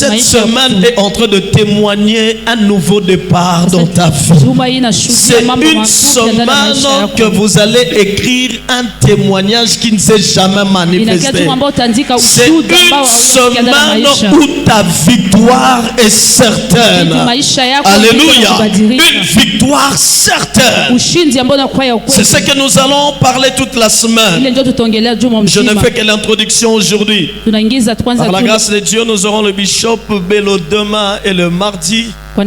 Cette semaine est en train de témoigner un nouveau départ dans ta vie. C'est une semaine que vous allez écrire un témoignage qui ne s'est jamais manifesté. C'est une semaine où ta victoire est certaine. Alléluia. Une victoire certaine. C'est ce que nous allons parler toute la semaine. Je ne fais que l'introduction aujourd'hui. Par la grâce de Dieu, nous aurons le bishop Bello demain et le mardi. Et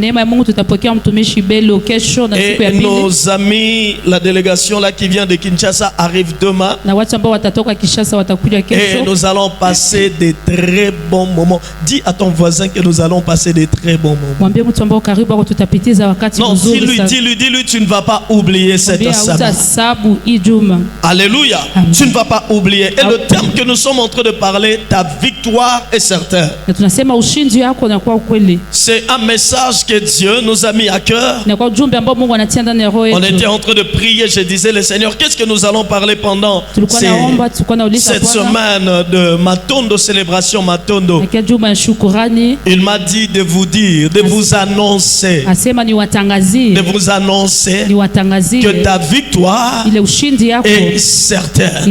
nos amis, la délégation là qui vient de Kinshasa arrive demain. Et nous allons passer des très bons moments. Dis à ton voisin que nous allons passer des très bons moments. Non, dis-lui, tu ne vas pas oublier cette semaine. Alléluia. Tu ne vas pas oublier. Et le terme que nous sommes en train de parler, ta victoire est certaine. C'est un message que Dieu nous a mis à cœur. On était en train de prier. Je disais, le Seigneur, qu'est-ce que nous allons parler pendant cette semaine de Matondo, célébration Matondo? Il m'a dit de vous dire, de vous annoncer que ta victoire est certaine.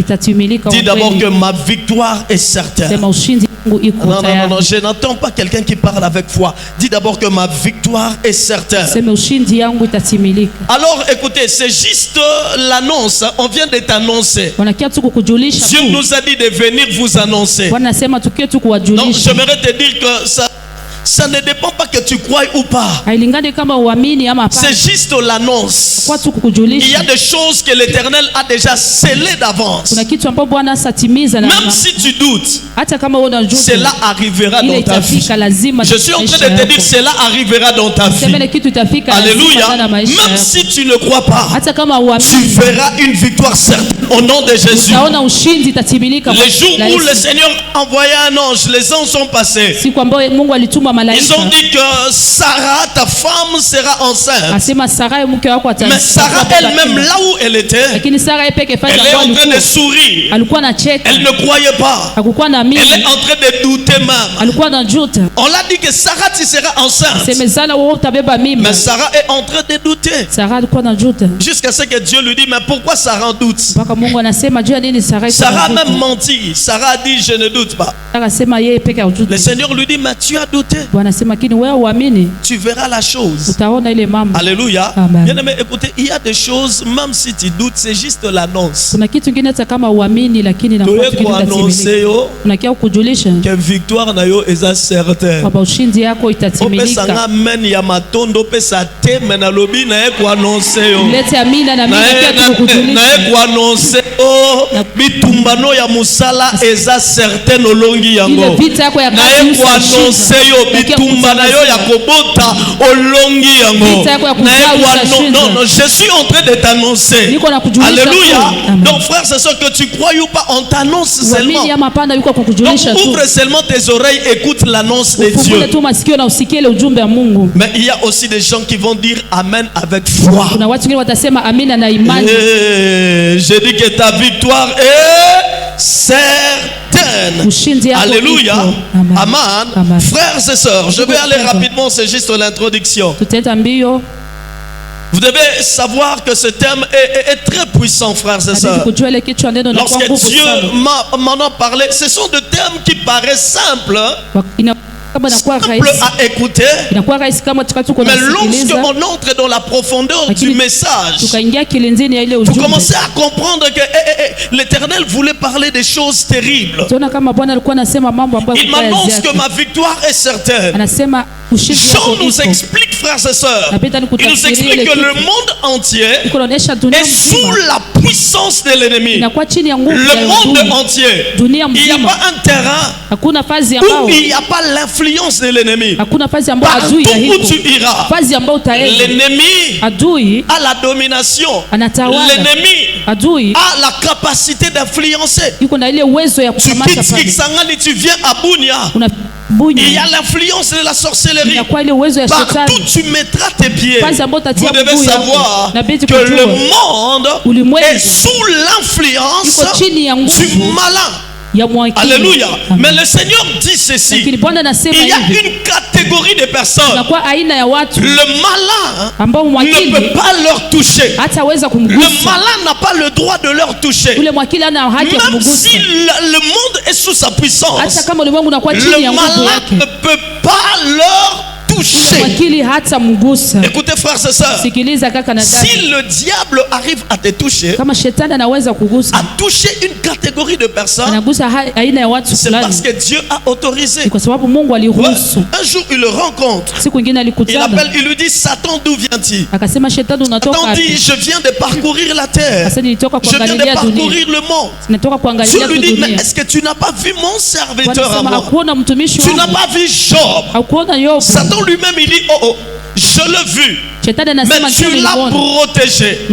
Dis d'abord que ma victoire est certaine. Non, je n'entends pas quelqu'un qui parle avec foi. Dis d'abord que ma victoire est certaine. Alors écoutez, c'est juste l'annonce. On vient de t'annoncer. Dieu nous a dit de venir vous annoncer. Non, j'aimerais te dire que ça ne dépend pas que tu crois ou pas. C'est juste l'annonce. Il y a des choses que l'Éternel a déjà scellées d'avance. Même si tu doutes, cela arrivera dans ta vie. Je suis en train de te dire, cela arrivera dans ta vie. Alléluia. Même si tu ne crois pas, tu verras une victoire certaine au nom de Jésus. Le jour où le Seigneur envoyait un ange, les anges sont passés. Ils ont dit que Sarah, ta femme, sera enceinte. Mais Sarah elle-même, là où elle était, elle est en train de sourire. Elle ne croyait pas. Elle est en train de douter même. On l'a dit que Sarah, tu seras enceinte. Mais Sarah est en train de douter. Jusqu'à ce que Dieu lui dit, mais pourquoi Sarah en doute? Sarah a même menti. Sarah a dit, je ne doute pas. Le Seigneur lui dit, mais tu as douté. Tu verras la chose. Alléluia. Bien-aimé, écoutez, il y a des choses, même si tu doutes, c'est juste l'annonce. Que victoire na yo est certaine. Opesanga men ya matondo pesa te mena lobi na eko annoncer yo. Na eko annoncer o bitumbano ya musala eza certaine olongi yango. Na eko annoncer yo bitumba na yo ya kobota olongi yango. Non, je suis en train de t'annoncer. Alléluia. Donc frères et sœurs, que tu crois ou pas, on t'annonce seulement. Donc ouvre seulement tes oreilles, écoute l'annonce de Dieu. Mais il y a aussi des gens qui vont dire Amen avec foi. Je dis que ta victoire est certaine. Alléluia. Amen. Frères et sœurs, je vais aller rapidement, c'est juste l'introduction. Vous devez savoir que ce thème est très puissant, frères et sœurs. Lorsque Dieu m'en a parlé, ce sont des thèmes qui paraissent simples. Simple à écouter, mais lorsqu'on entre dans la profondeur du message, vous commencez à comprendre que l'Éternel voulait parler des choses terribles. Il m'annonce que ma victoire est certaine. Jean nous explique, frères et sœurs, il nous explique que le monde entier est sous la puissance de l'ennemi. Le monde entier. Il n'y a pas un terrain où il n'y a pas l'influence de l'ennemi. Partout où tu iras, l'ennemi a la domination. L'ennemi a la capacité d'influencer. Tu quittes Kisangani, tu viens à Bunia. Il y a l'influence de la sorcellerie. Partout tu mettras tes pieds. Vous devez savoir que le monde est sous l'influence du malin. Alléluia. Mais le Seigneur dit ceci. Il y a une catégorie de personnes. Le malin ne peut pas leur toucher. Le malin n'a pas le droit de leur toucher. Même si le monde est sous sa puissance, le malin ne peut pas leur toucher. Écoutez frères et sœurs, si le diable arrive à te toucher, à toucher une catégorie de personnes, c'est parce que Dieu a autorisé. Un jour il le rencontre, il appelle, il lui dit: Satan, d'où viens-tu? Satan dit: je viens de parcourir la terre, je viens de parcourir le monde. Dieu lui dit: mais est-ce que tu n'as pas vu mon serviteur à moi? Tu n'as pas vu Job? Satan lui-même il dit: oh oh, je l'ai vu, mais tu l'as protégé.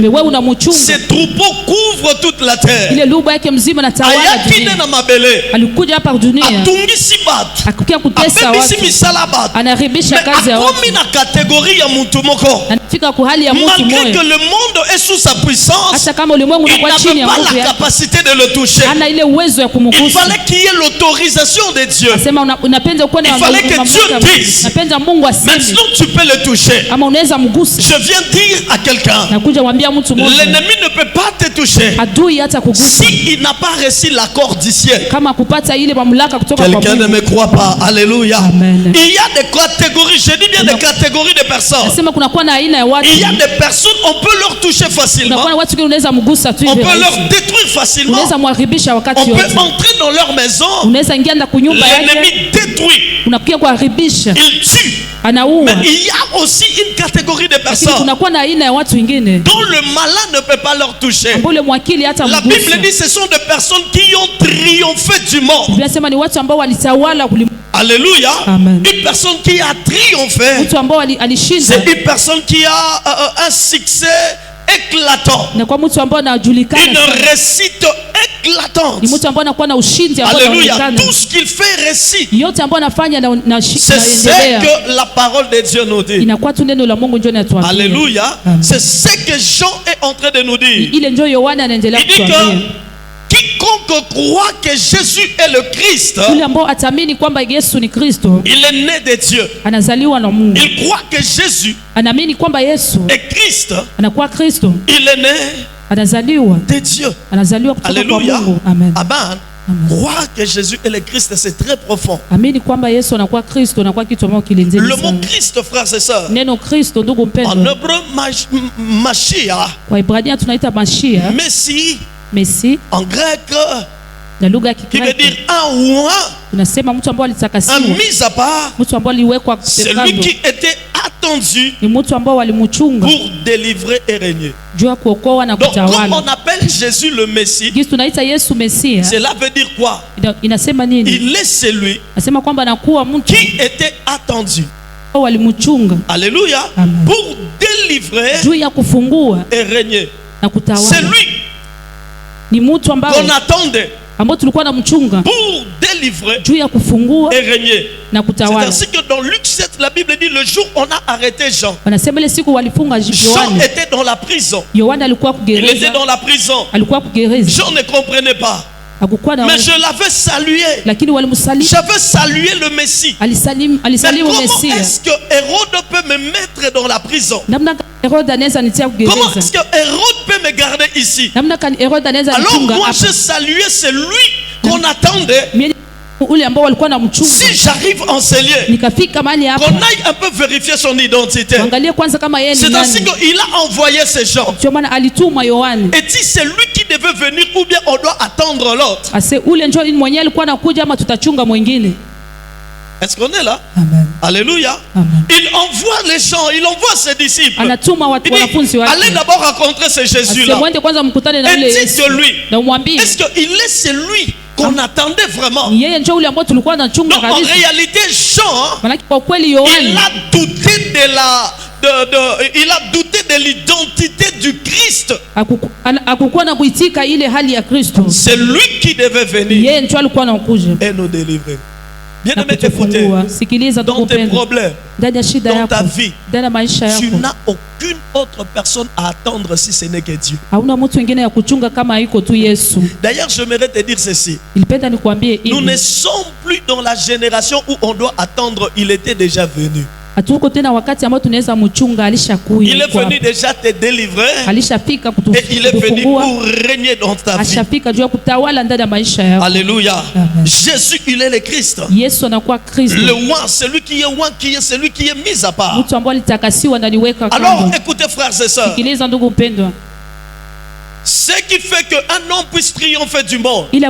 Ses troupeaux couvrent toute la terre. Ayakine na mabele, atungisi batu, apepisi misala batu, mais akomi na catégorie ya mutu moko. Malgré que le monde est sous sa puissance, il n'avait pas la capacité de le toucher. Il fallait qu'il y ait l'autorisation de Dieu. Il fallait que Dieu dise: maintenant tu peux le toucher. Je viens dire à quelqu'un, l'ennemi ne peut pas te toucher s'il n'a pas reçu l'accord du ciel. Quelqu'un ne me croit pas. Alléluia. Il y a des catégories, je dis bien des catégories de personnes. Il y a des personnes, on peut leur toucher facilement, on peut leur détruire facilement, on peut entrer dans leur maison, l'ennemi détruit, il tue. Mais il y a aussi une catégorie de personnes dont le malin ne peut pas leur toucher. La Bible dit: ce sont des personnes qui ont triomphé du monde. Alléluia. Une personne qui a triomphé, c'est une personne qui a un succès éclatant, une réussite éclatante. Alléluia. Tout ce qu'il fait réussit. C'est ce que la parole de Dieu nous dit. Alléluia. C'est ce que Jean est en train de nous dire. Il dit que quiconque croit que Jésus est le Christ, il est né de Dieu. Il croit que Jésus est Christ. Il est né de Dieu. Alléluia. Amen. Croire que Jésus est le Christ, c'est très profond. Le mot Christ, frères et sœurs, en hébreu, Messie, Messie, en grec, qui veut dire un ou un mis à part, c'est lui qui était attendu pour délivrer et régner. Donc comme on appelle Jésus le Messie, cela veut dire quoi? Il est celui qui était attendu, alléluia, pour délivrer et régner. C'est lui qu'on attendait pour délivrer et régner. C'est ainsi que dans Luc 7, la Bible dit: le jour où on a arrêté Jean, Jean était dans la prison. Il était dans la prison. Jean ne comprenait pas. Mais je l'avais salué. J'avais salué le Messie. Mais comment est-ce que Hérode peut me mettre dans la prison? Comment est-ce que Hérode peut me garder ici? Alors moi j'ai salué celui qu'on attendait. Si j'arrive en ces lieux, qu'on aille un peu vérifier son identité. C'est ainsi qu'il a envoyé ces gens. Et si c'est lui qui devait venir ou bien on doit attendre l'autre? Est-ce qu'on est là? Amen. Alléluia. Amen. Il envoie les gens, il envoie ses disciples. Il dit: allez d'abord rencontrer ce Jésus-là et dites de lui. Est-ce qu'il est celui qu'on attendait vraiment? Donc en réalité, Jean, il a douté de l'identité du Christ. C'est lui qui devait venir et nous délivrer. Bien-aimé, écoutez, dans tes problèmes, dans ta vie, tu n'as aucune autre personne à attendre si ce n'est que Dieu. D'ailleurs, j'aimerais te dire ceci. Nous ne sommes plus dans la génération où on doit attendre, il était déjà venu. Il est venu déjà te délivrer et il est venu pour régner dans ta vie. Alléluia. Jésus, il est le Christ. Le roi, celui qui est roi, celui qui est mis à part. Alors écoutez frères et sœurs, ce qui fait qu'un homme puisse triompher du monde, la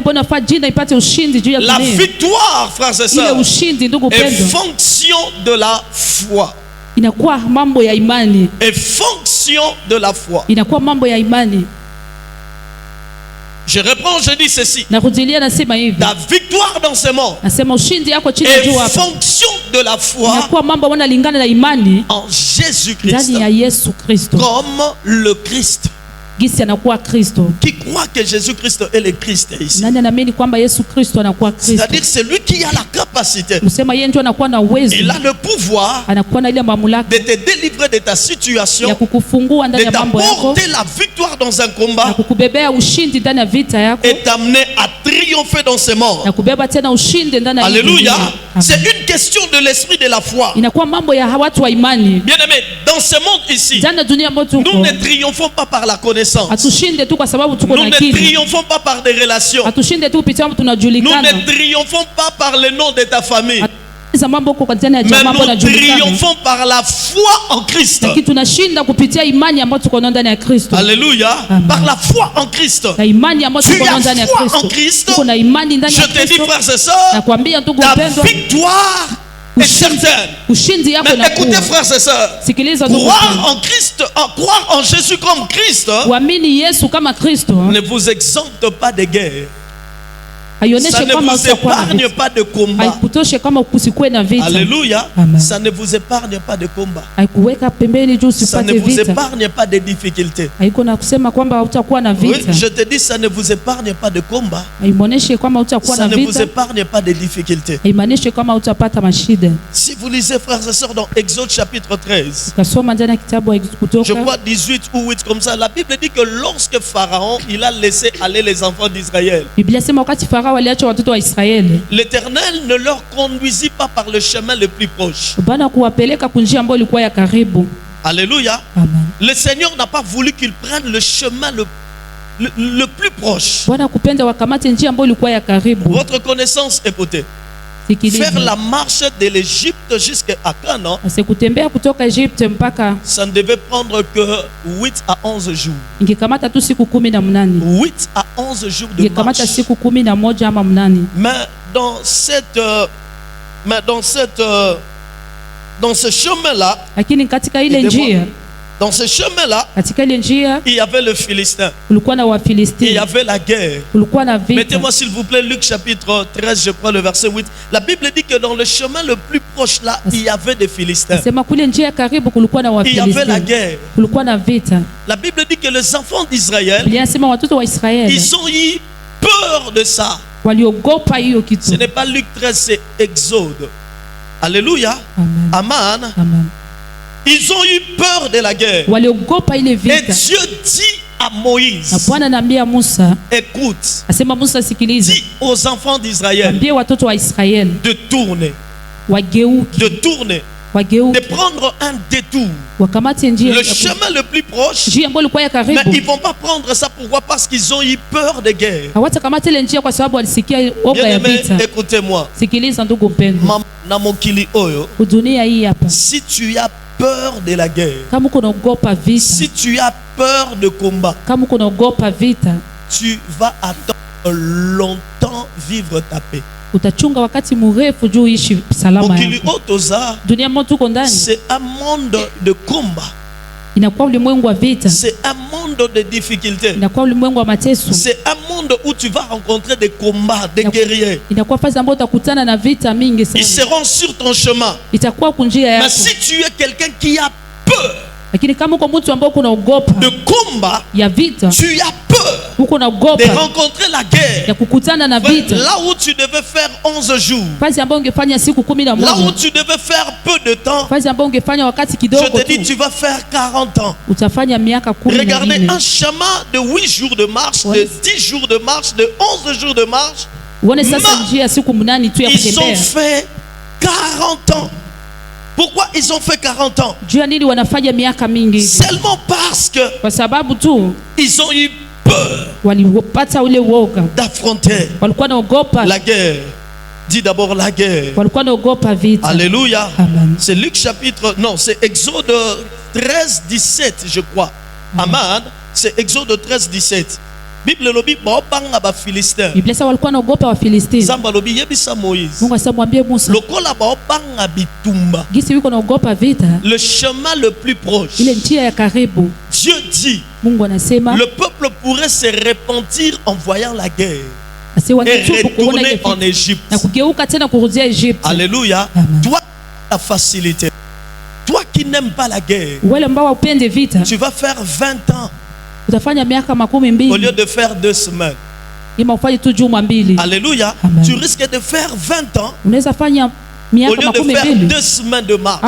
victoire, frères et sœurs, est fonction de la foi. Et fonction de la foi. Je reprends, je dis ceci. La victoire dans ce monde est fonction de la foi en Jésus-Christ comme le Christ. Qui croit que Jésus-Christ est le Christ ici? C'est-à-dire celui qui a la capacité, il a le pouvoir de te délivrer de ta situation, de t'apporter la victoire dans un combat et t'amener à triompher dans ce monde. Alléluia. C'est une question de l'esprit de la foi. Bien aimé, dans ce monde ici, nous ne triomphons pas par la connaissance. Nous ne triomphons pas par des relations. Nous ne triomphons pas par le nom de ta famille. Mais nous triomphons par la foi en Christ. Alléluia. Par la foi en Christ. Tu as foi en Christ. Je te dis, frères et sœurs, ta victoire est certaine. Mais écoutez, frères et sœurs, croire en Christ, croire en Jésus comme Christ ne vous exempte pas de guerre. Ça ne vous épargne pas de combat. Alléluia. Ça ne vous épargne pas de combat. Ça ne vous épargne pas de difficultés. Oui, je te dis, ça ne vous épargne pas de combat. Ça ne vous épargne pas de difficultés. Si vous lisez, frères et sœurs, dans Exode chapitre 13, je crois 18 ou 8 comme ça, la Bible dit que lorsque Pharaon, il a laissé aller les enfants d'Israël, l'Éternel ne leur conduisit pas par le chemin le plus proche. Alléluia. Amen. Le Seigneur n'a pas voulu qu'ils prennent le chemin le plus proche. Votre connaissance est potée. Faire la marche de l'Égypte jusqu'à Canaan, ça ne devait prendre que 8 à 11 jours. 8 à 11 jours de marche. Mais dans ce chemin-là, dans ce chemin-là, il y avait le Philistin. Il y avait la guerre. Mettez-moi s'il vous plaît Luc chapitre 13, je prends le verset 8. La Bible dit que dans le chemin le plus proche là, il y avait des Philistins. Il y avait la guerre. La Bible dit que les enfants d'Israël, ils ont eu peur de ça. Ce n'est pas Luc 13, c'est Exode. Alléluia. Amen. Amen. Ils ont eu peur de la guerre. Et Dieu dit à Moïse, écoute, dis aux enfants d'Israël de tourner, de prendre un détour, le chemin le plus proche. Mais ils ne vont pas prendre ça. Pourquoi? Parce qu'ils ont eu peur de guerre. Bien-aimé, écoutez-moi. Si tu as peur de la guerre, si tu as peur de combat, tu vas attendre longtemps vivre ta paix. C'est un monde de combat. C'est un monde de difficultés. C'est un monde où tu vas rencontrer des combats, des guerriers. Ils seront sur ton chemin. Mais si tu es quelqu'un qui a peur, de combat, tu as peur de rencontrer la guerre. Là où tu devais faire 11 jours, là où tu devais faire peu de temps, je te dis tu vas faire 40 ans. Regardez, un chemin de 8 jours de marche, de 10 jours de marche, de 11 jours de marche. Ils ont fait 40 ans. Pourquoi ils ont fait 40 ans? Seulement parce que ils ont eu peur d'affronter la guerre. Dis d'abord la guerre. Alléluia. C'est Luc chapitre, non, c'est Exode 13, 17, je crois. Amen. C'est Exode 13, 17. Bible lobi baobanga ba Philistin. Zamba lobi yebisa Moïse. Lokola baobanga bitumba. Le chemin le plus proche. Dieu dit, le peuple pourrait se repentir en voyant la guerre et retourner en Égypte. Alléluia. Toi, la facilité. Toi qui n'aimes pas la guerre, tu vas faire 20 ans au lieu de faire 2 semaines. Alléluia. Tu risques de faire 20 ans au lieu de faire 2 semaines de marche. Et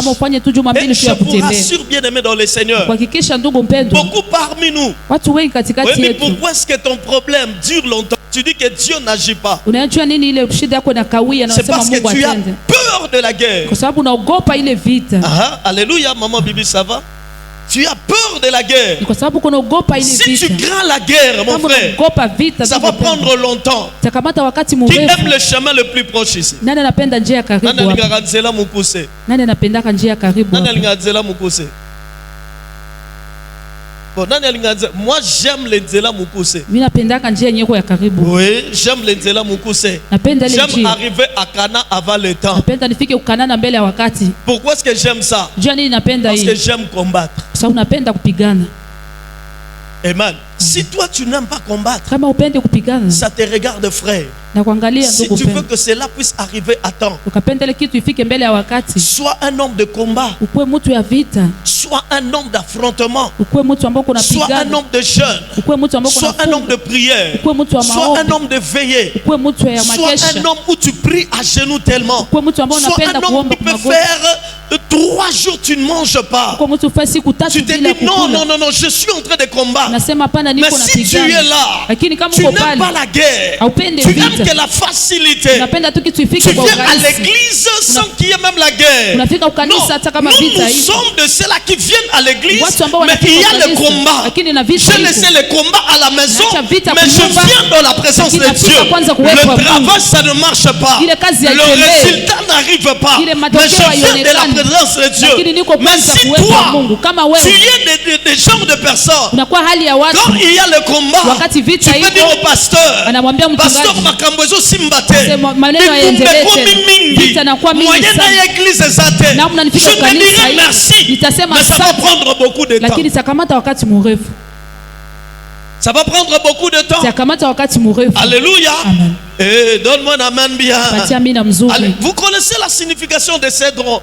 je vous rassure, bien aimé dans le Seigneur, beaucoup parmi nous, oui, mais pourquoi est-ce que ton problème dure longtemps? Tu dis que Dieu n'agit pas. C'est parce que tu as peur de la guerre. Alléluia, maman Bibi, ça va? Tu as peur de la guerre. Si tu crains la guerre, mon frère, ça va prendre longtemps. Qui aime le chemin le plus proche ici? Moi j'aime les Nzela Mukuse. Oui, j'aime les Nzela Mukuse. J'aime arriver à Cana avant le temps. Pourquoi est-ce que j'aime ça? Parce que j'aime combattre. Amen. Si toi tu n'aimes pas combattre, ça te regarde, frère. Si tu veux que cela puisse arriver à temps, sois un homme de combat, sois un homme d'affrontement, sois un homme de jeûne, sois un homme de prière, sois un homme de veillée, sois un homme où tu pries à genoux tellement, sois un homme qui peut faire 3 jours tu ne manges pas. Tu te dis non, non, non, non, je suis en train de combattre. Mais si tu es là, tu n'aimes pas la guerre, tu aimes que la facilité, tu viens à l'église sans qu'il y ait même la guerre. Non, nous sommes de ceux-là qui viennent à l'église, mais il y a le combat. Je laisse le combat à la maison, mais je viens dans la présence de Dieu. Le travail, ça ne marche pas. Le résultat n'arrive pas. Mais je viens de la présence de Dieu. Mais si toi, tu es des genres de personnes, quand il y a le combat, tu peux dire au pasteur, pasteur Makambozo Simbate, moyen l'église Zate, je te dirai merci, mais ça va prendre beaucoup de temps. Ça va prendre beaucoup de temps. Alléluia. Et donne-moi un amen bien. Allez, vous connaissez la signification de cédron?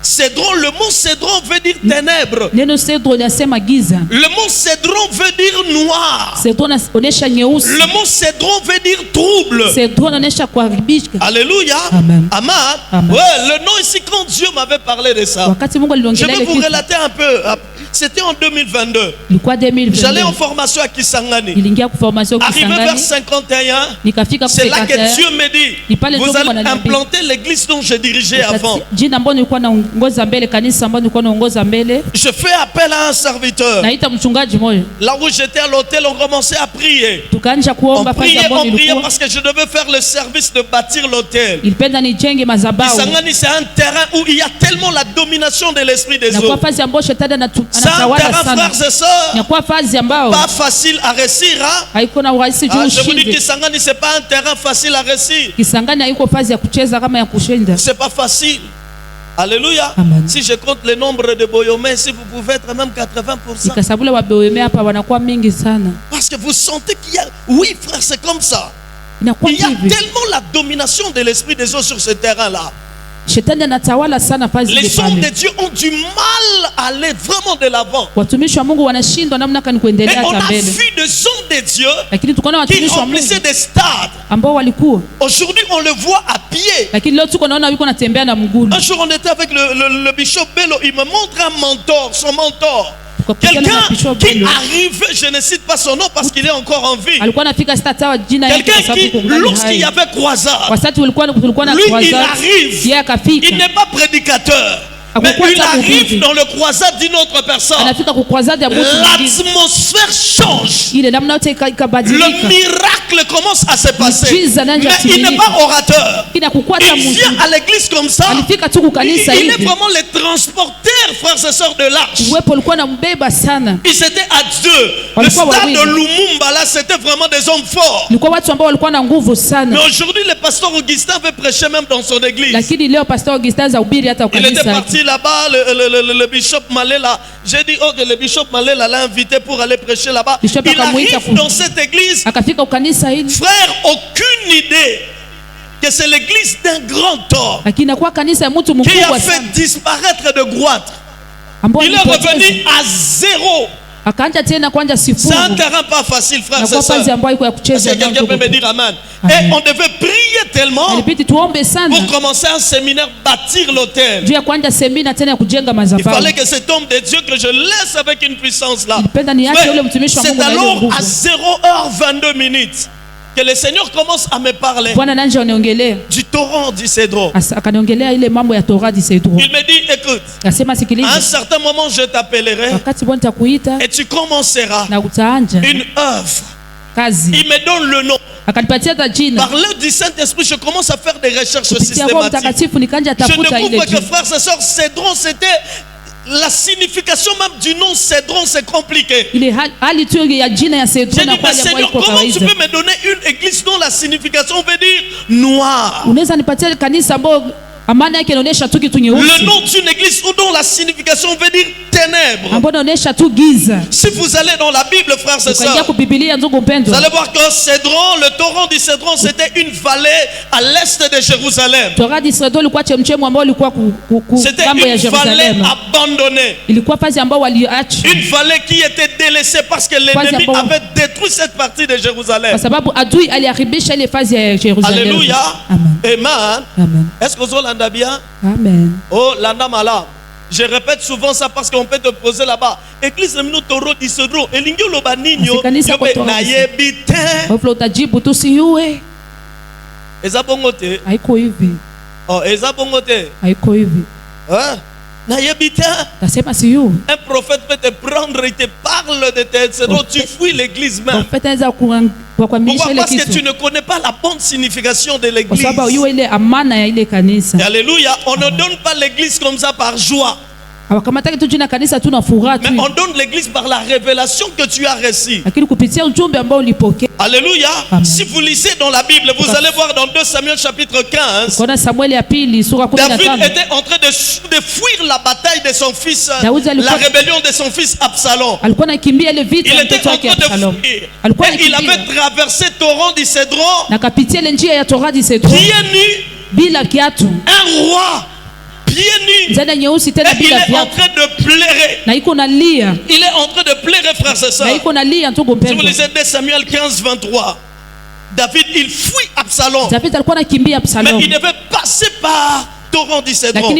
Cédron, le mot cédron veut dire ténèbres. Le mot cédron veut dire noir. Le mot cédron veut dire trouble. Alléluia. Amen. Ouais, le nom ici, quand Dieu m'avait parlé de ça, je vais vous relater un peu. C'était en 2022. J'allais en formation à Kisangani. Arrivé vers 51, c'est là que Dieu me dit, vous allez implanter l'église dont je dirigeais avant. Je fais appel à un serviteur. Là où j'étais à l'hôtel, on commençait à prier. On priait parce que je devais faire le service de bâtir l'hôtel. Kisangani, c'est un terrain où il y a tellement la domination de l'esprit des eaux. C'est un terrain, frères et sœurs, pas facile à réussir. Je vous dis que Kisangani, c'est pas un terrain facile à réussir. C'est pas facile. Alléluia. Amen. Si je compte le nombre de Boyomé, si vous pouvez être même 80%. Parce que vous sentez qu'il y a... Oui, frère, c'est comme ça. Il y a tellement la domination de l'esprit des eaux sur ce terrain-là. Les hommes de Dieu ont du mal à aller vraiment de l'avant. Et on a vu des hommes de Dieu qui remplissaient des stades. Aujourd'hui, on le voit à pied. Un jour, on était avec le bishop Bello. Il me montre un mentor, son mentor. Quelqu'un qui arrive, je ne cite pas son nom parce qu'il est encore en vie. Quelqu'un qui, lorsqu'il y avait croisade, lui il arrive, il n'est pas prédicateur. Mais il arrive dans le croisade d'une autre personne. L'atmosphère change. Le miracle commence à se passer. Mais il n'est pas orateur. Il vient à l'église comme ça. Il est vraiment le transporteur, frères et sœurs, de l'arche. Ils étaient à deux. Le stade de Lumumba, là, c'était vraiment des hommes forts. Mais aujourd'hui, le pasteur Augustin veut prêcher même dans son église. Il était parti là-bas, le bishop Malela. J'ai dit, oh, que le bishop Malela l'a invité pour aller prêcher là-bas. Il arrive dans cette église. Frère, aucune idée que c'est l'église d'un grand homme qui a fait disparaître de Goitre. Il est revenu à zéro. C'est un terrain pas facile, frère, c'est ça. Est-ce que quelqu'un peut me dire amen? Et on devait prier tellement pour commencer un séminaire, bâtir l'hôtel. Il fallait que cet homme de Dieu, que je laisse avec une puissance là. C'est alors à 0h22 que le Seigneur commence à me parler du torrent du Cédron. Il me dit, écoute, à un certain moment je t'appellerai et tu commenceras une œuvre. Il me donne le nom. Par l'œuvre du Saint-Esprit, je commence à faire des recherches systématiques. Je découvre que, frères et sœurs, Cédron, c'était la signification même du nom Cédron, c'est compliqué. J'ai dit, mais Seigneur, comment tu peux me donner une église dont la signification veut dire noir? Le nom d'une église dont la signification veut dire ténèbres. Si vous allez dans la Bible, frères et sœurs, vous allez voir que Cédron, le torrent du Cédron, c'était une vallée à l'est de Jérusalem. C'était une vallée abandonnée. Une vallée qui était délaissée parce que l'ennemi avait détruit cette partie de Jérusalem. Alléluia. Amen. Est-ce que vous l'entendez bien? Amen. Oh, l'andamala. Je répète souvent ça parce qu'on peut te poser là-bas. Église de Mino Toro di Cédron. Elingyo lobaninho. Yobe nayebite. Ezabongote. Aiko hivi. Oh, ezabongote. Aiko hivi. Hein? Un prophète peut te prendre et te parle de tes Cédron. Tu fuis l'église même. Pourquoi? Parce que tu ne connais pas la bonne signification de l'église. Alléluia. On ne donne pas l'église comme ça par joie. Mais on donne l'église par la révélation que tu as reçue. Alléluia. Si vous lisez dans la Bible, vous allez voir dans 2 Samuel chapitre 15, David était en train de fuir la bataille de son fils, la rébellion de son fils Absalom. Il était en train de fuir. Et il avait traversé le torrent du Cédron, pieds nus, un roi pieds nus. Et il est en train de pleurer. Il est en train de pleurer, frères et sœurs. Si vous lisez 2 Samuel 15, 23, David, il fuit Absalom. Mais il devait passer par torrent du Cédron.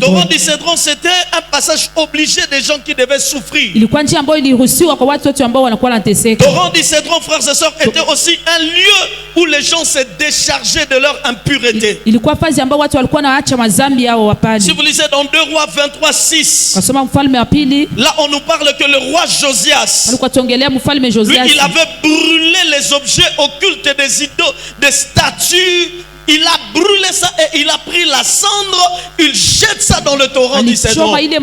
Torrent du Cédron, c'était un passage obligé des gens qui devaient souffrir. Torrent du Cédron, frères et sœurs, était aussi un lieu où les gens se déchargeaient de leur impureté. Si vous lisez dans 2 Rois 23, 6, là on nous parle que le roi Josias, lui, il avait brûlé les objets occultes des idoles, des statues. Il a brûlé ça et il a pris la cendre, il jette ça dans le torrent du Cédron. C'était un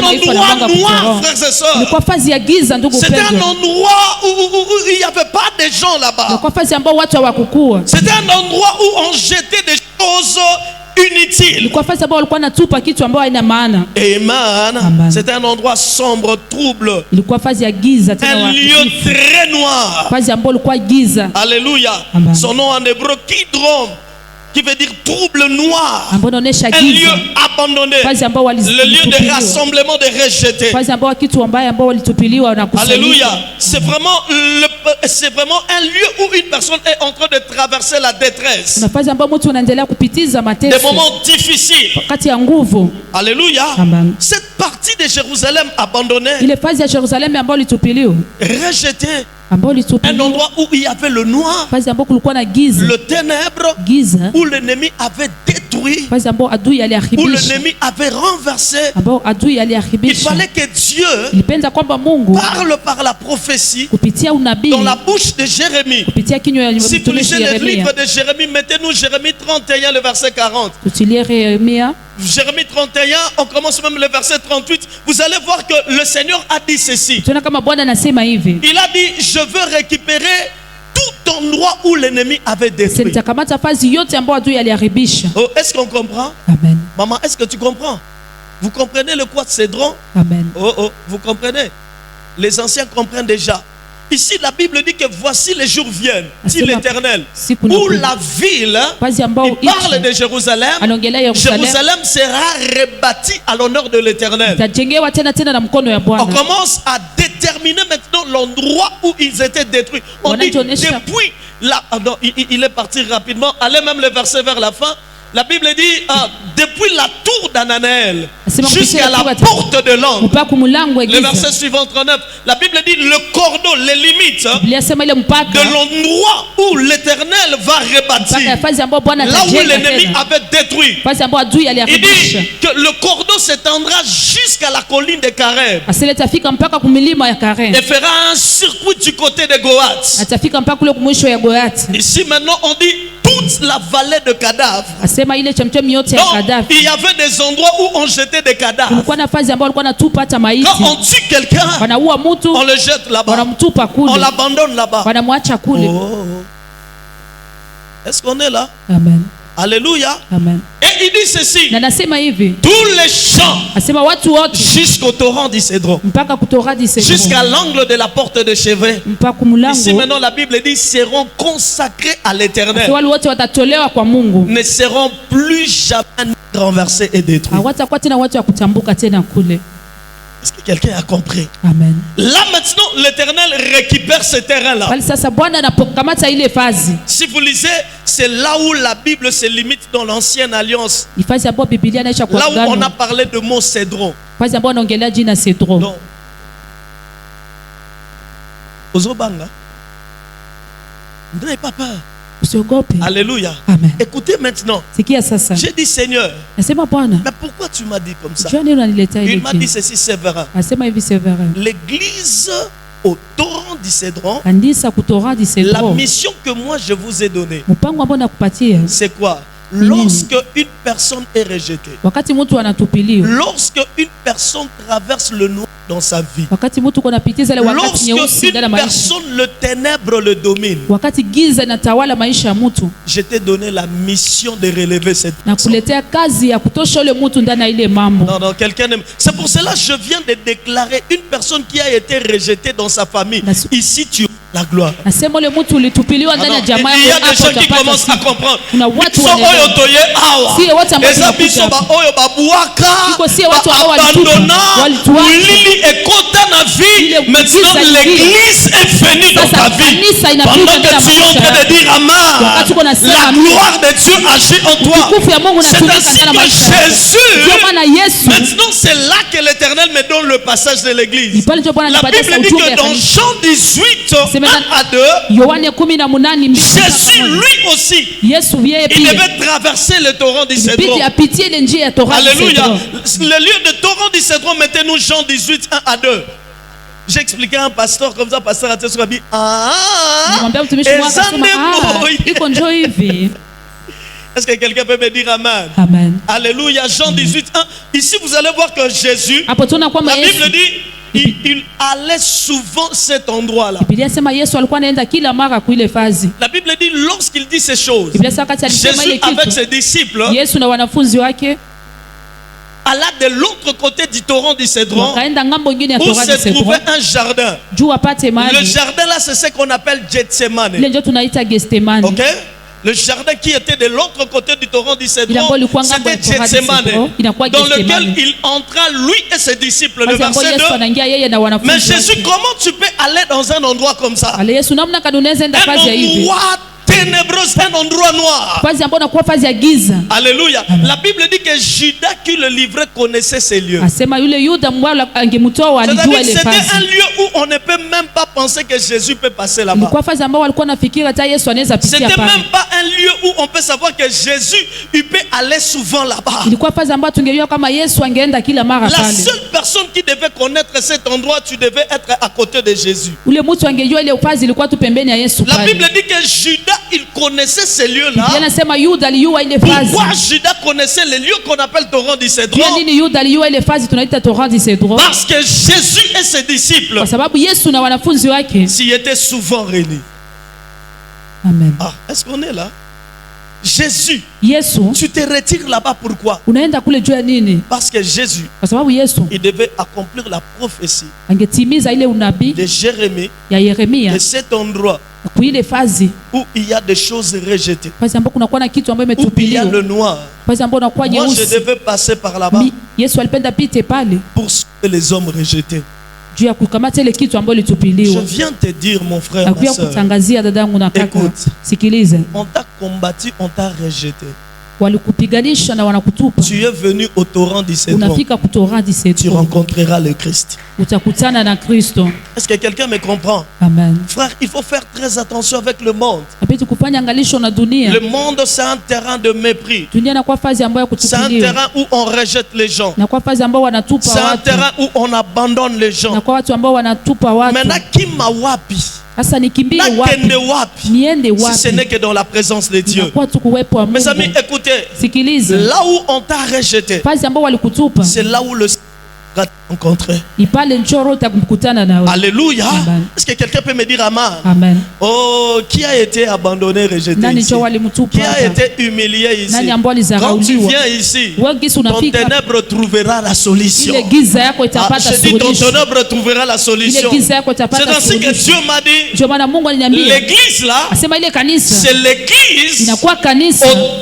endroit noir, frères et sœurs. C'était un endroit où il n'y avait pas de gens là-bas. C'était un endroit où on jetait des choses inutile. Amen. C'était un endroit sombre, trouble. Un lieu très noir. Alléluia. Amen. Son nom en hébreu, Kidron, qui veut dire trouble noir. Un lieu abandonné. Le lieu de rassemblement des rejetés. Alléluia. C'est vraiment un lieu où une personne est en train de traverser la détresse. Des moments difficiles. Alléluia. Amen. Cette partie de Jérusalem abandonnée, rejetée, un endroit où il y avait le noir, le ténèbre, où l'ennemi avait détruit, où l'ennemi avait renversé. Il fallait que Dieu parle par la prophétie dans la bouche de Jérémie. Si vous lisez le livre de Jérémie, mettez-nous Jérémie 31, le verset 40. Jérémie 31, on commence même le verset 38. Vous allez voir que le Seigneur a dit ceci. Il a dit, je veux récupérer tout endroit où l'ennemi avait détruit. Oh, est-ce qu'on comprend? Amen. Maman, est-ce que tu comprends? Vous comprenez le quoi de Cédron? Amen. Oh, vous comprenez? Les anciens comprennent déjà. Ici, la Bible dit que voici les jours viennent, dit l'Éternel, où la ville, il parle de Jérusalem, Jérusalem sera rebâtie à l'honneur de l'Éternel. On commence à déterminer maintenant l'endroit où ils étaient détruits. On dit depuis là, il est parti rapidement, allez même le verset vers la fin. La Bible dit depuis la tour d'Ananel jusqu'à la porte de l'angle. Le verset suivant 39. La Bible dit le cordon, les limites de l'endroit où l'Éternel va rebâtir. Là où l'ennemi avait détruit. Il dit que le cordon s'étendra jusqu'à la colline de Karem et fera un circuit du côté de Goat. Ici maintenant on dit toute la vallée de cadavres. Donc, il y avait des endroits où on jetait des cadavres. Quand on tue quelqu'un, on le jette là-bas. On l'abandonne là-bas. Oh. Est-ce qu'on est là? Amen. Alléluia. Amen. Et il dit ceci: tous les champs jusqu'au torrent du Cédron, jusqu'à l'angle de la porte de chevet. Ici maintenant la Bible dit seront consacrés à l'Éternel, ne seront plus jamais renversés et détruits. Est-ce que quelqu'un a compris? Amen. Là maintenant, l'Éternel récupère ce terrain-là. Si vous lisez, c'est là où la Bible se limite dans l'ancienne alliance. Là où on a parlé de mont Cédron. Non. Ozobanga. Vous n'avez pas peur. Alléluia. Amen. Écoutez maintenant. J'ai dit Seigneur, mais pourquoi tu m'as dit comme ça? Il m'a dit ceci, Séverin. L'église au torrent du Cédron, la mission que moi je vous ai donnée, c'est quoi? Lorsque une personne est rejetée, lorsque une personne traverse le noir dans sa vie, lorsque une personne, le ténèbre le domine, je t'ai donné la mission de relever cette personne. Non, quelqu'un n'aime. C'est pour cela que je viens de déclarer une personne qui a été rejetée dans sa famille. Ici, tu as la gloire. Il y a des gens qui commencent à comprendre. Maintenant l'église est venue dans ta vie. Pendant que tu es en train de dire Amen, la gloire de Dieu agit en toi. C'est ainsi que Jésus, maintenant c'est là que l'Éternel me donne le passage de l'église. La Bible dit que dans Jean 18 1 à 2, Jésus lui aussi, il devait traverser le torrent du Cédron. Alléluia. Le lieu de torrent du Cédron, mettez-nous Jean 18 1 à 2. J'ai expliqué à un pasteur comme ça, pasteur Atesso a dit est-ce que quelqu'un peut me dire Amen? Amen. Alléluia. Jean 18 1. Ici vous allez voir que Jésus, la Bible dit il allait souvent cet endroit-là. La Bible dit, lorsqu'il dit ces choses, Jésus avec ses disciples alla de l'autre côté du torrent du Cédron, où se trouvait un jardin. Le jardin là, c'est ce qu'on appelle Gethsemane. Ok? Le jardin qui était de l'autre côté du torrent du Cédron, c'était Gethsemane, dans lequel il entra, lui et ses disciples. Le verset 2. Mais Jésus, comment tu peux aller dans un endroit comme ça? Un endroit ténébreux, un endroit noir. Alléluia. La Bible dit que Judas qui le livrait connaissait ces lieux. C'était un lieu où on ne peut même pas penser que Jésus peut passer là-bas. C'était même pas un lieu où on peut savoir que Jésus il peut aller souvent là-bas. La seule personne qui devait connaître cet endroit, tu devais être à côté de Jésus. La Bible dit que Judas il connaissait ces lieux-là. Pourquoi Judas connaissait les lieux qu'on appelle torrent du Cédron? Parce que Jésus et ses disciples s'y étaient souvent réunis. Amen. Ah, est-ce qu'on est là? Jésus, tu te retires là-bas, pourquoi? Parce que Jésus, il devait accomplir la prophétie de Jérémie, de cet endroit où il y a des choses rejetées, où il y a le noir. Moi je devais passer par là-bas pour sauver les hommes rejetés. Je viens te dire, mon frère, ma soeur, écoute, on t'a combattu, on t'a rejeté. Tu es venu au torrent du Cédron. Tu rencontreras le Christ. Est-ce que quelqu'un me comprend? Amen. Frère, il faut faire très attention avec le monde. Le monde, c'est un terrain de mépris. C'est un terrain où on rejette les gens. C'est un terrain où on abandonne les gens. Maintenant, qui m'a wapi? Si ce n'est que dans la présence de Dieu. Mes amis, écoutez, là où on t'a rejeté, c'est là où le va te rencontrer. Alléluia. Est-ce que quelqu'un peut me dire amen? Amen. Oh, qui a été abandonné, rejeté ici? Qui a été humilié ici? Quand tu viens ici, ton ténèbre trouvera la solution. Je dis ton ténèbre trouvera la solution. C'est ainsi que Dieu m'a dit, l'église là, c'est l'église au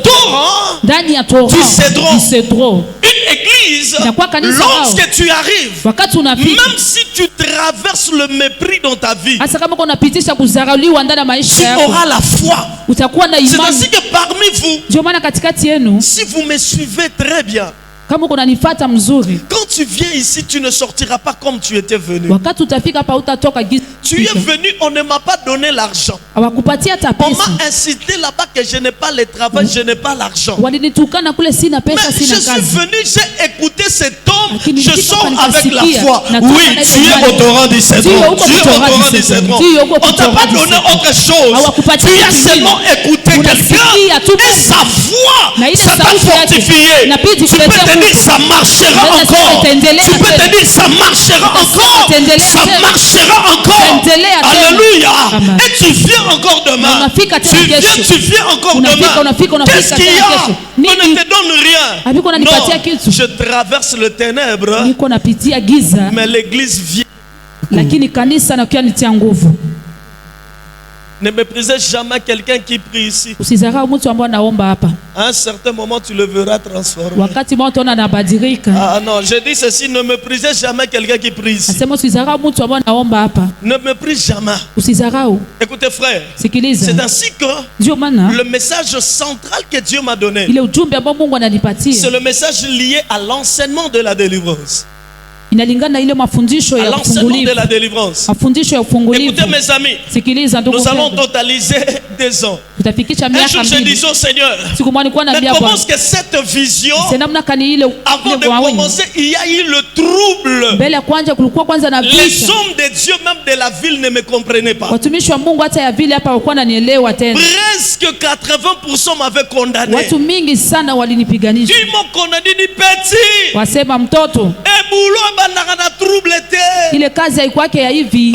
torrent du Cédron. Une église, lorsque tu arrives, même si tu traverses le mépris dans ta vie, tu auras la foi. C'est ainsi que parmi vous, si vous me suivez très bien, quand tu viens ici, tu ne sortiras pas comme tu étais venu. Tu es venu, on ne m'a pas donné l'argent. On m'a incité là-bas que je n'ai pas le travail, je n'ai pas l'argent. Mais je suis venu, j'ai écouté cet homme, je sors avec la foi. Oui, tu es au torrent du Cédron. Tu es au torrent du Cédron. On ne t'a pas donné autre chose. Tu as seulement écouté quelqu'un et sa foi, ça t'a fortifié. Tu peux te dire ça marchera encore. Tu peux te dire ça marchera encore. Ça marchera encore. Alléluia. Et tu viens encore demain. Tu viens encore demain. Qu'est-ce qu'il y a? On ne te donne rien. Non, je traverse le ténèbre, mais l'église vient. Ne méprisez jamais quelqu'un qui prie ici. À un certain moment, tu le verras transformé. Ah non, je dis ceci, ne méprisez jamais quelqu'un qui prie ici. Ne méprise jamais. Écoutez frère, c'est ainsi que le message central que Dieu m'a donné, c'est le message lié à l'enseignement de la délivrance. À l'enseignement de la délivrance. Écoutez mes amis, nous allons totaliser 2 ans. Un jour je dis au Seigneur, mais comment est-ce que cette vision, avant de commencer, il y a eu le trouble. Les hommes de Dieu, même de la ville, ne me comprenaient pas. Presque 80% m'avaient condamné. Ils m'ont condamné, dit petit. Et boulot ile kazi haikwake ya hivi.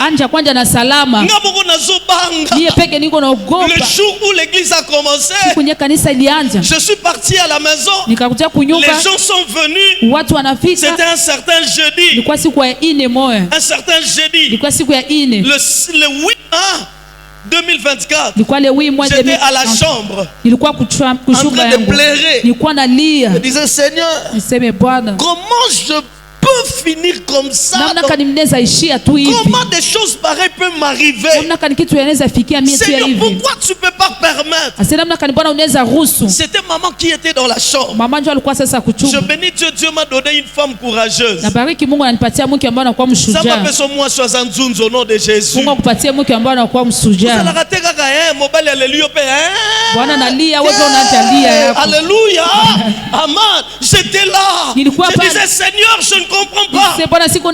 Anja kwanja na salama. Niye peke niko naogopa. Le jour où l'église a commencé, siku nye kanisa ilianza, je suis parti à la maison. Nikakuja kunyumba. Les gens sont venus. Watu wanafika. C'était un certain jeudi. Ilikuwa siku ya ine moya. Un certain jeudi. Ilikuwa siku ya ine. Le 8 2024. J'étais à la chambre. En train de pleurer. Je disais, Seigneur, comment je peux finir comme ça? Comment des choses pareilles peuvent m'arriver? Seigneur, pourquoi tu ne peux pas permettre? C'était maman qui était dans la chambre. Je bénis Dieu, Dieu m'a donné une femme courageuse. Ça m'a fait moi 60 au nom de Jésus. Alléluia. Amen. J'étais là. Je disais, Seigneur, je ne comprends pas.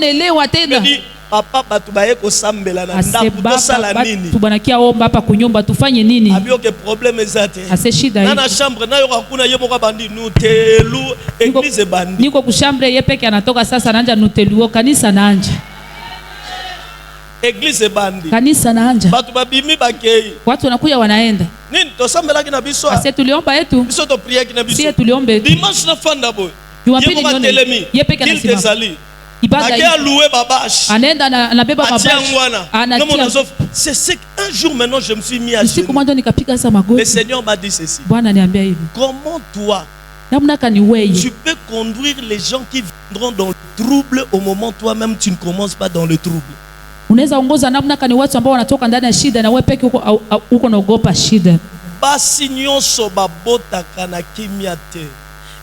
Il dit, papa batubaye ko sambela na ndaku to sala nini tubanakia omba hapa kunyumba tufanye nini? Abioke problem ezate ase shida na chambre nayo hakuna yemo kwa bandi nutelu église bandi niko kushambre yeye peke anatoka sasa nanja nutelu kanisa nanja église bandi kanisa nanja batu babimi bakei watu wanakuja wanaenda nini to sambela kina biso ase tuliomba yetu biso to prier kina biso sie tuliombe dimanche na fanda boy Jumapili nyoni yeye peke anasimama ibada anaenda anabeba mabashi c'est un jour maintenant je me suis mis à genoux. Le Seigneur m'a dit ceci. Comment toi tu peux conduire les gens qui viendront dans le trouble au moment où toi-même tu ne commences pas dans le trouble? Basi nyonso babotaka na kimia te.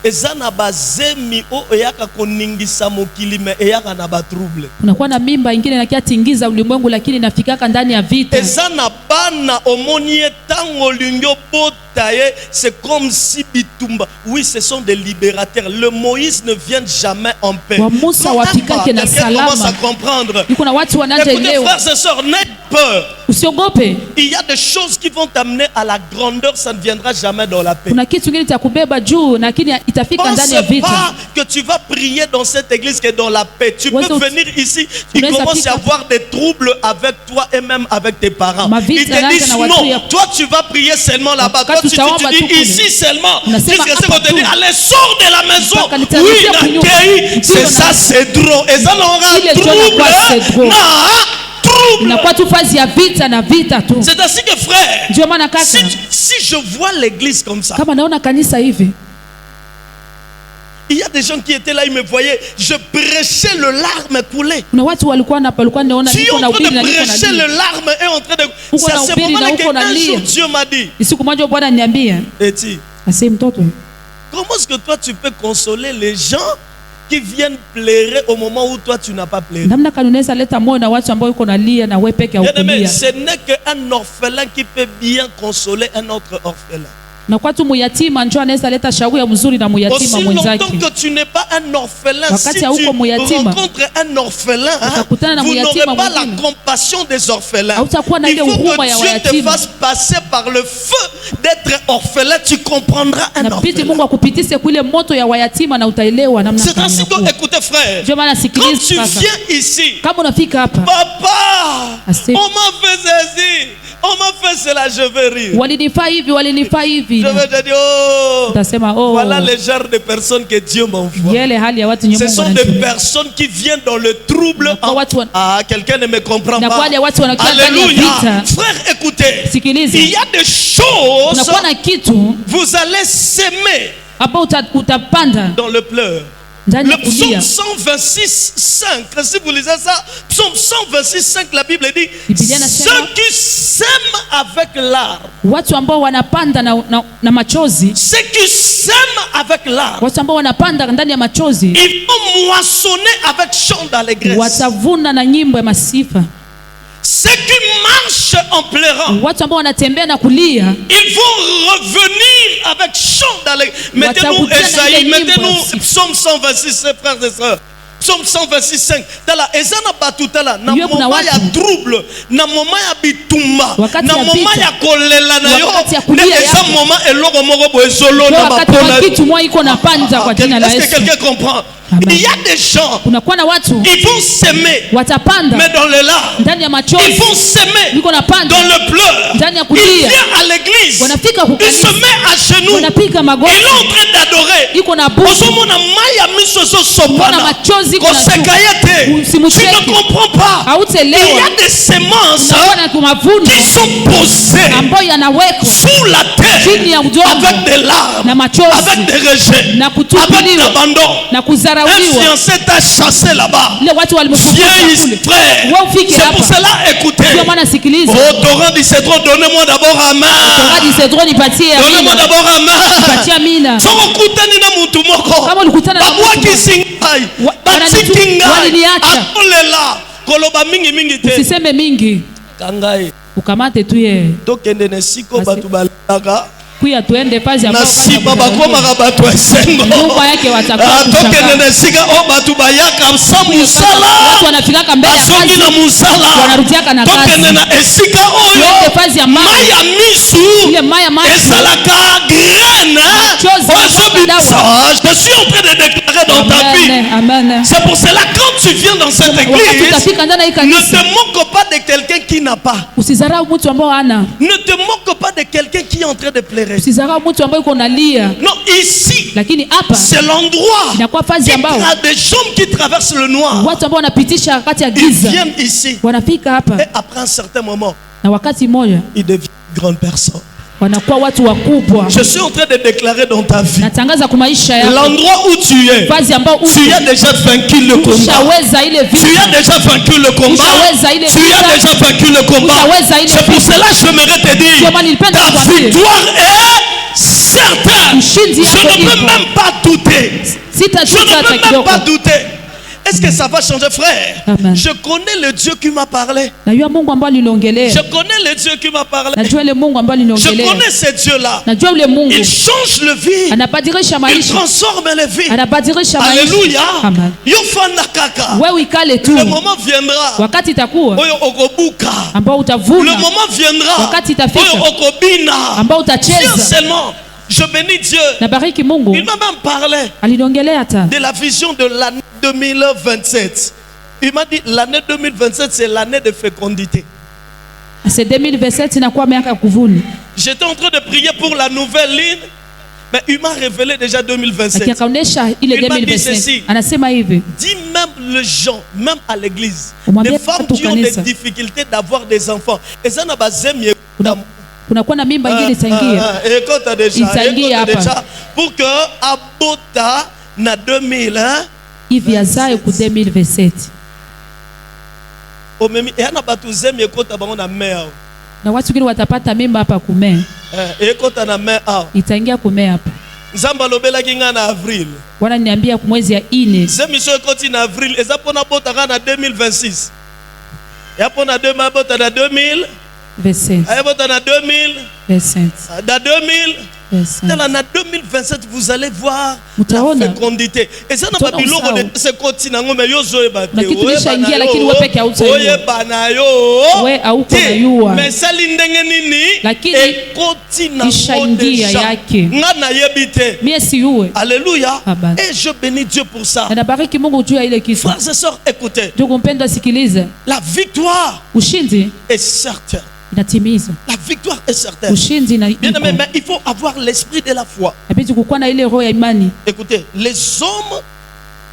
Ezana bazemi o eyaka koningisa mokili me eyaka na ba trouble. Unakuwa na mimba ingine na kiatingiza ulimwengu lakini inafikaka ndani ya vita. Ezana bana omonie tango lingyo botaye, c'est comme si bitumba. Oui, ce sont des libérateurs. Le Moïse ne vient jamais en paix. Wa Musa wafikake na salama. Commence à comprendre. Kuna watu wanaelewa. Frères et sœurs, n'aie peur. Usiogope. Il y a des choses qui vont t'amener à la grandeur, ça ne viendra jamais dans la paix. Kuna kitu kingine cha kubeba juu lakini itafika ndani ya vita. Pense pas que tu vas prier dans cette église qui est dans la paix. Tu peux venir ici, tu commences à avoir des troubles avec toi et même avec tes parents. Ils te disent non, toi tu vas prier seulement là-bas. Toi tu dis ici seulement. Qu'est-ce qu'on te dit? Allez, sors de la maison. Oui, l'accueil, c'est ça, c'est drôle. Et ça n'aura trouble. C'est ainsi que frère, si je vois l'église comme ça, il y a des gens qui étaient là, ils me voyaient, je prêchais, le larme coulait. Tu es en train de prêcher, le larme est en train de... C'est à ce moment-là qu'un jour Dieu m'a dit, Eti, comment est-ce que toi tu peux consoler les gens qui viennent pleurer au moment où toi tu n'as pas pleuré? Bien-aimé, ce n'est qu'un orphelin qui peut bien consoler un autre orphelin. Aussi longtemps que tu n'es pas un orphelin, si tu rencontres un orphelin, vous n'aurez pas la compassion des orphelins. Il faut que Dieu te fasse passer par le feu d'être orphelin, tu comprendras un orphelin. C'est ainsi que, écoutez frère, quand tu viens ici, papa, on m'a fait ceci, on m'a fait cela, je vais rire. Je vais te dire, oh, voilà les genres de personnes que Dieu m'envoie. Ce sont des personnes qui viennent dans le trouble. Ah, quelqu'un ne me comprend pas. Alléluia. Frère, écoutez, il y a des choses, vous allez s'aimer dans le pleur. Le psaume 126, 5, si vous lisez ça, psaume 126, 5, la Bible dit, ceux qui s'aiment avec larmes, ceux qui s'aiment avec larmes, ils vont moissonner avec chant d'allégresse. Ceux qui marchent en pleurant, ils vont revenir avec chant d'allégresse. Mettez-nous Esaïe, mettez-nous Psaume 126, frères et sœurs. Psaume 126, 5. Tala, ezana batutala, na moma ya trouble, na moma ya bitumba, na moma ya kolela na yo, eza moma eloko moko bo ezolo na bapona. Est-ce que quelqu'un comprend? Il y a des gens, ils vont s'aimer, mais dans le larmes. Ils vont s'aimer dans le pleur. Il vient à l'église, il se met à genoux, il est en train d'adorer. Tu ne comprends pas. Il y a des semences qui sont posées sous la terre avec des larmes, avec des rejets, avec l'abandon. Un fiancé t'a chassé là-bas. Viens frère. C'est pour cela, écoutez. Au torrent du cédron, donnez-moi d'abord Amen. Donnez-moi d'abord Amen. Usiseme mingi. Ukamate tu ye. Tokende ne siko batu balaka. Kuya tuende fazi ambapo nasiba bakoma kabatu esengo. Nyumba yake watakuwa. Tokende ne sika o batu bayaka sa musala. Watu wanafika mbele ya kazi. Na musala. Wanarudiaka na kazi. Tokende na esika oyo. Tuende fazi ya maya misu. Ile maya maji. Esalaka graine. Je suis en train de déclarer dans ta vie. Amen. C'est pour cela quand tu viens dans cette église, ne te moque pas de quelqu'un qui n'a pas. Ne te moque pas de quelqu'un qui est en train de pleurer. Non, ici, c'est l'endroit. Il y a des gens qui traversent le noir. Ils viennent ici. Et après un certain moment, ils deviennent grandes personnes. Je suis en train de déclarer dans ta vie, l'endroit où tu es, tu as déjà vaincu le combat. Tu as déjà vaincu le combat. Tu as déjà vaincu le combat. C'est pour cela que j'aimerais te dire, ta victoire est certaine. Je ne peux même pas douter. Je ne peux même pas douter. Est-ce que ça va changer, frère? Amen. Je connais le Dieu qui m'a parlé. Je connais le Dieu qui m'a parlé. Je connais ce Dieu-là. Il change le vie. Il transforme les vies. Alléluia. Le moment viendra. Le moment viendra. Viens seulement. Je bénis Dieu. Il m'a même parlé de la vision de l'année 2027. Il m'a dit l'année 2027 c'est l'année de fécondité. C'est 2027 J'étais en train de prier pour la nouvelle ligne, mais il m'a révélé déjà 2027. Il m'a dit ceci. Dis même les gens, même à l'église, les femmes qui ont des difficultés d'avoir des enfants. Et ça n'a pas pour que abota na 2000 hivi azae ku 2027 omemi yana batuzemi ekota bango na mea na watu wengine watapata mimba hapa kume ekota na mea itaingia kume hapa. Nzamba lobela kinga na avril wana niambia mwezi ya 4 zemisho ekoti na avril ezapona bota na 2026 yapona 2000 bota na 2000 27 dans 2027. Dans 2027, vous allez voir la fécondité. Et ça n'a pas de l'eau de ce continent, mais yo zoe bate. Mais ça l'indenge nini et continent yake. Ngana yebite. Alléluia. Et je bénis Dieu pour ça. Frères et sœurs, écoutez. La victoire est certaine. La victoire est certaine. Bien aimé, mais il faut avoir l'esprit de la foi. Écoutez, les hommes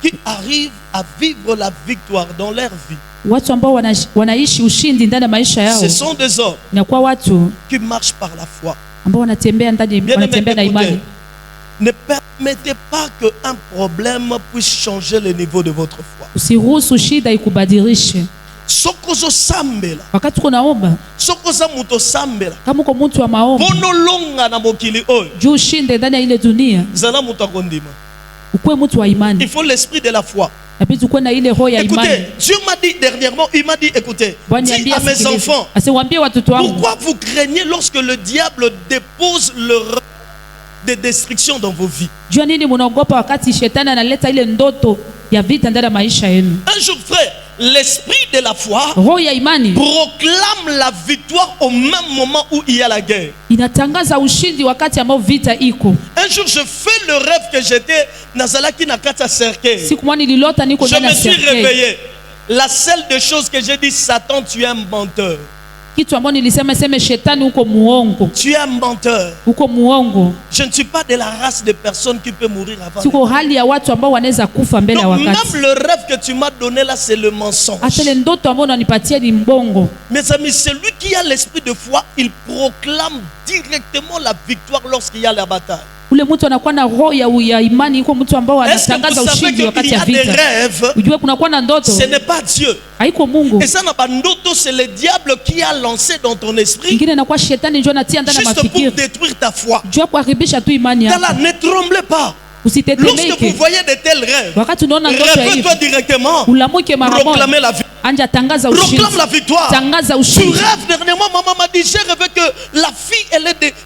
qui arrivent à vivre la victoire dans leur vie, ce sont des hommes qui marchent par la foi. Bien aimé, ne permettez pas qu'un problème puisse changer le niveau de votre foi. Sokozo sambela. Wakati kuna omba. Sokoza muto sambela. Kama uko mtu wa maombi. Bono longa na mokili oyo. Juu ushinde ndani ya ile dunia. Zala muto akondima. Ukue mtu wa imani. Il faut l'esprit de la foi. Écoutez, Dieu m'a dit dernièrement, il m'a dit, écoutez, dis à mes enfants, pourquoi vous craignez lorsque le diable dépose le de destruction dans vos vies? Un jour, frère, l'esprit de la foi proclame la victoire au même moment où il y a la guerre. Un jour, je fais le rêve que j'étais Nazalaki Nakata cercueil. Je me suis réveillé. La seule des choses que j'ai dit, Satan, tu es un menteur. Tu es un menteur. Je ne suis pas de la race de personnes qui peut mourir avant. Donc, même le rêve que tu m'as donné là, c'est le mensonge. Mes amis, celui qui a l'esprit de foi, il proclame directement la victoire lorsqu'il y a la bataille. Est-ce que vous savez qu'il y a des rêves? Ce n'est pas Dieu. Et ça, c'est le diable qui a lancé dans ton esprit juste pour détruire ta foi. Ne tremblez pas. Lorsque vous voyez de tels rêves, rêvez-toi directement. Proclamez la victoire. Proclame la victoire. Tu rêves dernièrement, maman m'a dit, j'ai rêvé que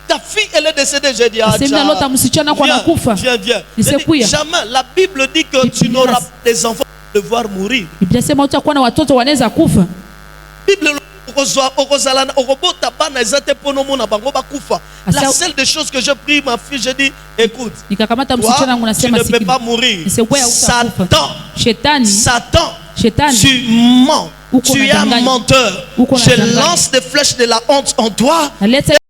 ta fille elle est décédée. J'ai dit, viens. Jamais. La Bible dit que tu n'auras des enfants de voir mourir. Bible la seule des choses que j'ai pris ma fille, j'ai dit, écoute, toi, tu ne peux pas mourir. Satan, tu mens. Tu es un menteur. Je lance des flèches de la honte en toi.